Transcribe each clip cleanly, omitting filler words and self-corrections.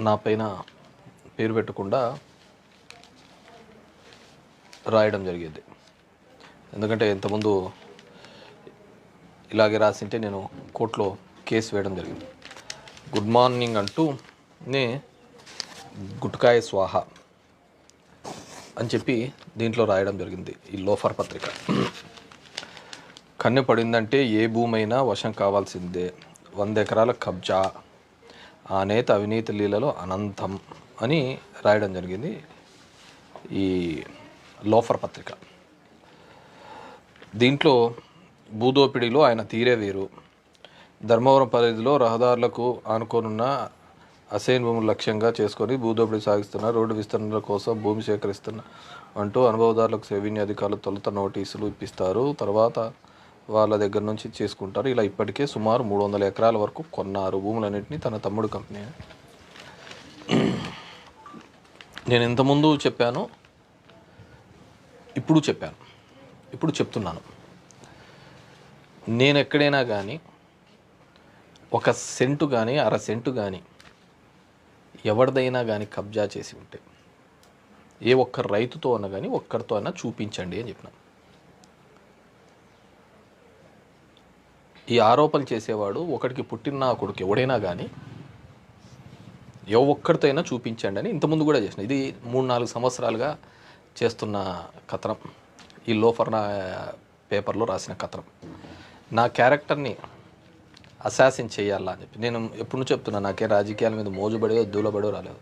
నా పైన పేరు పెట్టకుండా రాయడం జరిగేది. ఎందుకంటే ఇంతకుముందు ఇలాగే రాసింటే నేను కోర్టులో కేసు వేయడం జరిగింది. గుడ్ మార్నింగ్ అంటూ నే గుట్కాయ స్వాహ అని చెప్పి దీంట్లో రాయడం జరిగింది. ఈ లోఫర్ పత్రిక. కన్ను పడిందంటే ఏ భూమైనా వశం కావాల్సిందే, 100 ఎకరాల కబ్జా, ఆ నేత అవినీతి లీలలో అనంతం అని రాయడం జరిగింది ఈ లోఫర్ పత్రిక. దీంట్లో భూదోపిడీలో ఆయన తీరే వేరు, ధర్మవరం పరిధిలో రహదారులకు ఆనుకోనున్న అసైన్ భూములు లక్ష్యంగా చేసుకొని భూదోపిడీ సాగిస్తున్న, రోడ్డు విస్తరణ కోసం భూమి సేకరిస్తున్న అంటూ అనుభవదారులకు రెవెన్యూ అధికారులు తొలుత నోటీసులు ఇప్పిస్తారు, తర్వాత వాళ్ళ దగ్గర నుంచి చేసుకుంటారు. ఇలా ఇప్పటికే సుమారు 300 ఎకరాల వరకు కొన్నారు. భూములన్నింటినీ తన తమ్ముడు కంపెనీ. నేను ఇంతకుముందు చెప్పాను, ఇప్పుడు చెప్తున్నాను. నేను ఎక్కడైనా కానీ 1 సెంటు కానీ 1/2 సెంటు కానీ ఎవరిదైనా కానీ కబ్జా చేసి ఉంటే ఏ ఒక్క రైతుతో అన్నా కానీ ఒక్కరితో అయినా చూపించండి అని చెప్పిన. ఈ ఆరోపణలు చేసేవాడు ఒకటికి పుట్టిన కొడుకు ఎవడైనా కానీ ఒక్కడితో అయినా చూపించండి అని ఇంతకుముందు కూడా చేసిన. ఇది 3-4 సంవత్సరాలుగా చేస్తున్న కథనం. ఈ లోఫర్ నా పేపర్లో రాసిన కథనం. నా క్యారెక్టర్ని అసాసిన్ చేయాలా అని చెప్పి నేను ఎప్పుడు చెప్తున్నా. నాకే రాజకీయాల మీద మోజుబడో దూలబడో రాలేదు.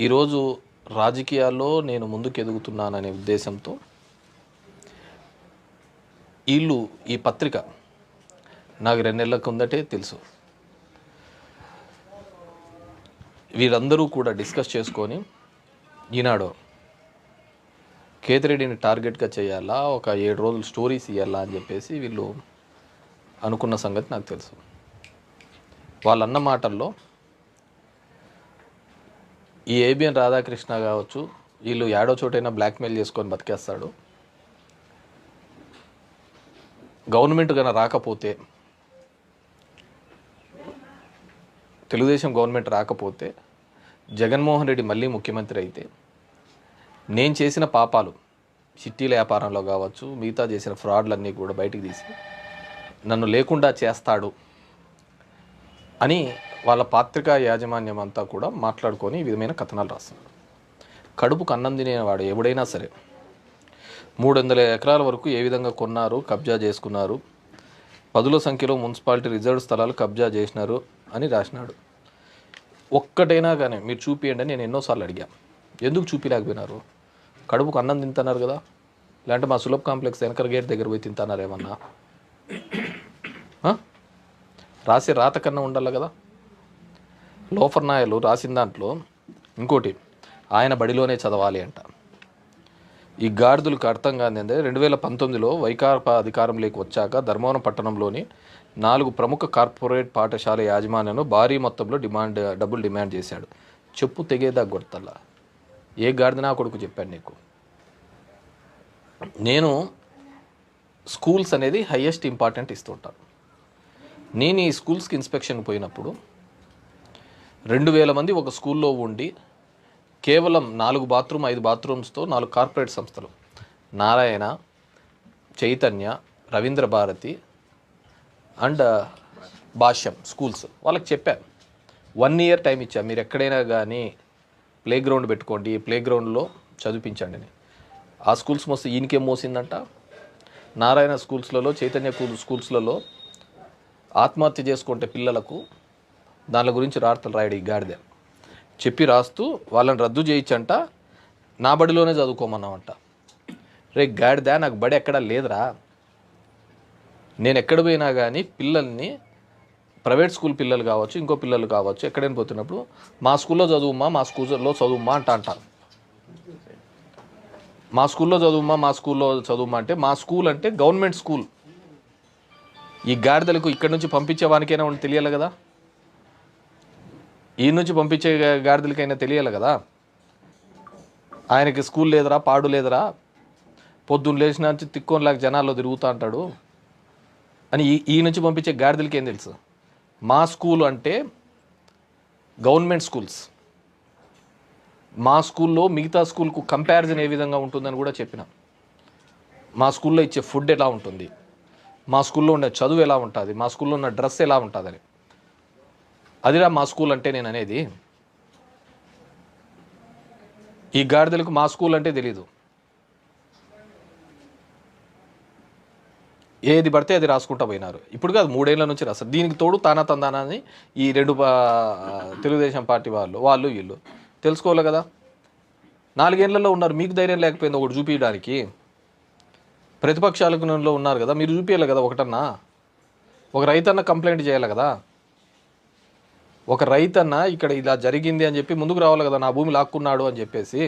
ఈరోజు రాజకీయాల్లో నేను ముందుకు ఎదుగుతున్నాననే ఉద్దేశంతో ఈ పత్రిక నాకు 2 నెలల కిందటే తెలుసు. వీరందరూ కూడా డిస్కస్ చేసుకొని ఈనాడు కేతిరెడ్డిని టార్గెట్గా చేయాలా, ఒక 7 రోజులు స్టోరీస్ ఇవ్వాలా అని చెప్పేసి వీళ్ళు అనుకున్న సంగతి నాకు తెలుసు. వాళ్ళన్న మాటల్లో ఈ ఏబిఎన్ రాధాకృష్ణ కావచ్చు, వీళ్ళు ఏడో చోటైనా బ్లాక్మెయిల్ చేసుకొని బతికేస్తాడు, గవర్నమెంట్ కన్నా రాకపోతే, తెలుగుదేశం గవర్నమెంట్ రాకపోతే, జగన్మోహన్ రెడ్డి మళ్ళీ ముఖ్యమంత్రి అయితే నేను చేసిన పాపాలు చిట్టీల వ్యాపారంలో కావచ్చు, మిగతా చేసిన ఫ్రాడ్లన్నీ కూడా బయటికి తీసి నన్ను లేకుండా చేస్తాడు అని వాళ్ళ పత్రికా యాజమాన్యం అంతా కూడా మాట్లాడుకొని ఈ విధమైన కథనాలు రాస్తున్నారు. కడుపుకు అన్నం తినేవాడు ఎవడైనా సరే 300 ఎకరాల వరకు ఏ విధంగా కొన్నారు, కబ్జా చేసుకున్నారు, 10ల సంఖ్యలో మున్సిపాలిటీ రిజర్వ్ స్థలాలు కబ్జా చేసినారు అని రాసినాడు. ఒక్కటైనా కానీ మీరు చూపియండి అని నేను ఎన్నోసార్లు అడిగా. ఎందుకు చూపించలేకపోయినారు? కడుపుకు అన్నం తింటున్నారు కదా, లేదంటే మా సులభ్ కాంప్లెక్స్ వెనకర గేట్ దగ్గర పోయి తింటున్నారు ఏమన్నా? రాసే రాత కన్నా ఉండాలి కదా. లోఫర్ నాయలు రాసిన దాంట్లో ఇంకోటి, ఆయన బడిలోనే చదవాలి అంట. ఈ గాడిదలకు అర్థం కాదు. 2019లో వైకాపా అధికారంలోకి వచ్చాక ధర్మవరం పట్టణంలోని 4 ప్రముఖ కార్పొరేట్ పాఠశాల యాజమాన్యాన్ని భారీ మొత్తంలో డబ్బులు డిమాండ్ చేశాడు. చెప్పు తెగేదా కొడతల్లా. ఏ గాడిద నా కొడుకు చెప్పాను నీకు? నేను స్కూల్స్ అనేది హయ్యెస్ట్ ఇంపార్టెంట్ ఇస్తుంటాను. నేను ఈ స్కూల్స్కి ఇన్స్పెక్షన్ పోయినప్పుడు 2000 మంది ఒక స్కూల్లో ఉండి కేవలం 4 బాత్రూమ్ 5 బాత్రూమ్స్తో 4 కార్పొరేట్ సంస్థలు, నారాయణ, చైతన్య, రవీంద్ర భారతి అండ్ భాష్యం స్కూల్స్, వాళ్ళకి చెప్పాను 1 ఇయర్ టైం ఇచ్చా. మీరు ఎక్కడైనా కానీ ప్లే గ్రౌండ్ పెట్టుకోండి, ప్లే గ్రౌండ్లో చదివించండి అని. ఆ స్కూల్స్ మోస్తే ఈయనకేం మోసిందంట. నారాయణ స్కూల్స్లలో, చైతన్య స్కూల్స్లలో ఆత్మహత్య చేసుకుంటే పిల్లలకు దాని గురించి రాతలు రాయడు ఈ గాడిద. చెప్పి రాస్తూ వాళ్ళని రద్దు చేయించంట, నా బడిలోనే చదువుకోమన్నామంట. రే గాడిద, నాకు బడి ఎక్కడా లేదురా. నేను ఎక్కడ పోయినా కానీ పిల్లల్ని, ప్రైవేట్ స్కూల్ పిల్లలు కావచ్చు, ఇంకో పిల్లలు కావచ్చు, ఎక్కడైనా పోతున్నప్పుడు మా స్కూల్లో చదువుమ్మా, మా స్కూల్లో చదువుమ్మా అంటారు. మా స్కూల్లో చదువుమ్మా అంటే మా స్కూల్ అంటే గవర్నమెంట్ స్కూల్. ఈ గాడిదలకు ఇక్కడి నుంచి పంపించే వానికైనా తెలియాలి కదా, ఈ నుంచి పంపించే గాడిదలకైనా తెలియాలి కదా. ఆయనకి స్కూల్ లేదురా, పాడు లేదురా, పొద్దున్న లేచిన నుంచి తిక్కోనిలాగా జనాల్లో తిరుగుతూ అంటాడు అని ఈ నుంచి పంపించే గాడిదలకి ఏం తెలుసు? మా స్కూల్ అంటే గవర్నమెంట్ స్కూల్స్, మా స్కూల్లో మిగతా స్కూల్కు కంపారిజన్ ఏ విధంగా ఉంటుందని కూడా చెప్పిన. మా స్కూల్లో ఇచ్చే ఫుడ్ ఎలా ఉంటుంది, మా స్కూల్లో ఉండే చదువు ఎలా ఉంటుంది, మా స్కూల్లో ఉన్న డ్రెస్ ఎలా ఉంటుందని. అదిరా మా స్కూల్ అంటే నేను అనేది. ఈ గాడిదలకు మా స్కూల్ అంటే తెలీదు. ఏది పడితే అది రాసుకుంటా పోయినారు. ఇప్పుడు కాదు, 3 ఏళ్ల నుంచి రాస్తారు. దీనికి తోడు తానా తందానాన్ని ఈ 2 తెలుగుదేశం పార్టీ వాళ్ళు వీళ్ళు తెలుసుకోవాలి కదా. 4 ఏళ్లలో ఉన్నారు, మీకు ధైర్యం లేకపోయింది ఒకటి చూపించడానికి. ప్రతిపక్షాలకు ఉన్నారు కదా, మీరు చూపించాలి కదా ఒకటన్నా. ఒక రైతన్న కంప్లైంట్ చేయాలి కదా, ఒక రైతన్న ఇక్కడ ఇలా జరిగింది అని చెప్పి ముందుకు రావాలి కదా, నా భూమి లాక్కున్నాడు అని చెప్పేసి.